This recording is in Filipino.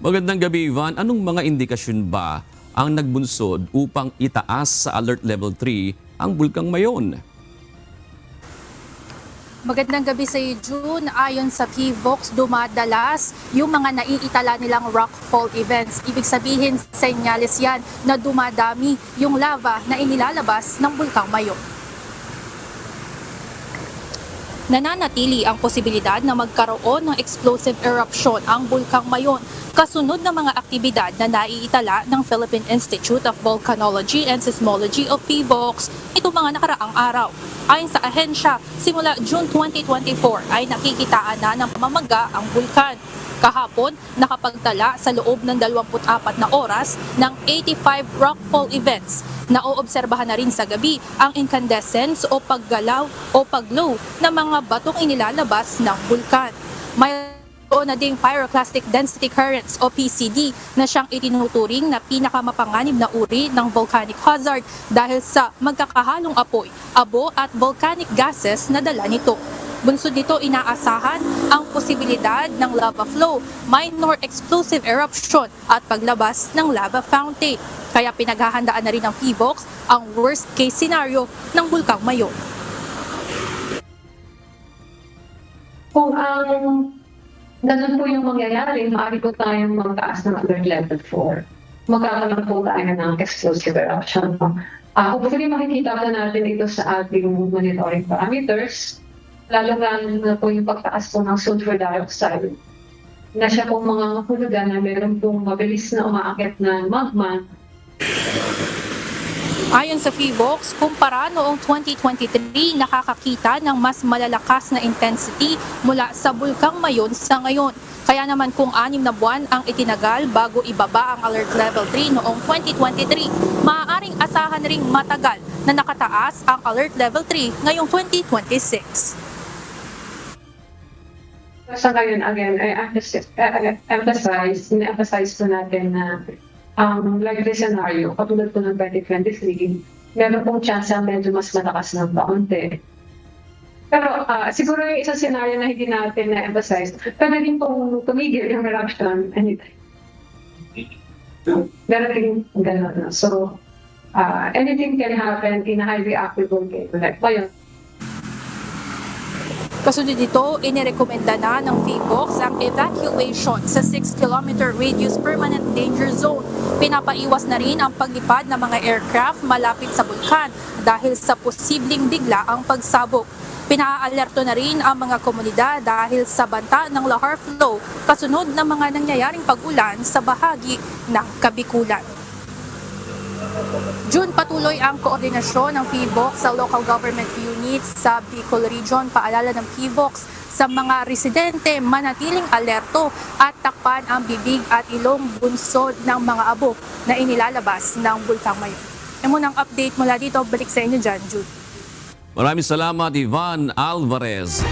Magandang gabi, Ivan. Anong mga indikasyon ba ang nagbunsod upang itaas sa Alert Level 3 ang Bulkang Mayon? Magandang gabi sa iyo, June. Ayon sa PVOX, dumadalas yung mga naiitala nilang rockfall events. Ibig sabihin, senyales yan na dumadami yung lava na inilalabas ng Bulkang Mayon. Nananatili ang posibilidad na magkaroon ng explosive eruption ang Bulkang Mayon kasunod ng mga aktibidad na naiitala ng Philippine Institute of Volcanology and Seismology of PVOX itong mga nakaraang araw. Ayon sa ahensya, simula June 2024 ay nakikitaan na ng pamamaga ang bulkan. Kahapon, nakapagtala sa loob ng 24 na oras ng 85 rockfall events. Naoobserbahan na rin sa gabi ang incandescence o paggalaw o paglow ng mga batong inilalabas ng bulkan. Mayroon na ding pyroclastic density currents o PCD na siyang itinuturing na pinakamapanganib na uri ng volcanic hazard dahil sa magkakahalong apoy, abo at volcanic gases na dala nito. Bunsod nito, inaasahan ang posibilidad ng lava flow, minor explosive eruption at paglabas ng lava fountain. Kaya pinaghahandaan na rin ng PVOX ang worst case scenario ng Bulkang Mayon. Kung ganun po yung mangyayari, maaari po tayong magtaas ng alert level 4. Magkakaroon po tayo ng explosive eruption. Hopefully makikita po natin ito sa ating monitoring parameters, lalo na po yung pagtaas po ng sulfur dioxide na siya pong mga hulugan na meron pong mabilis na umaakit na magma. Ayon sa PVOX, kumpara noong 2023, nakakakita ng mas malalakas na intensity mula sa Bulkang Mayon sa ngayon. Kaya naman kung 6 na buwan ang itinagal bago ibaba ang Alert Level 3 noong 2023, maaaring asahan ring matagal na nakataas ang Alert Level 3 ngayong 2026. Sa ngayon, again, I emphasize po natin na likely scenario, katulad po ng 2023, meron pong chance na medyo mas malakas ng kaunti. Pero siguro yung isang scenario na hindi natin na-emphasize, pwede rin pong tumigil yung eruption anytime. Meron rin gano'n. So, anything can happen in a highly active volcano like Mayon. Kasunod nito, inirekomenda na ng PVOX ang evacuation sa 6-kilometer radius permanent danger zone. Pinapaiwas na rin ang paglipad ng mga aircraft malapit sa bulkan dahil sa posibleng bigla ang pagsabog. Pinaalerto na rin ang mga komunidad dahil sa banta ng lahar flow kasunod ng mga nangyayaring pag-ulan sa bahagi ng Kabikulan. June, patuloy ang koordinasyon ng PVOX sa local government units sa Bicol Region. Paalala ng PVOX sa mga residente manatiling alerto at takpan ang bibig at ilong bunsod ng mga abo na inilalabas ng Bulkang Mayon. Yan muna ang update mula dito. Balik sa inyo dyan, Jude. Maraming salamat, Ivan Alvarez.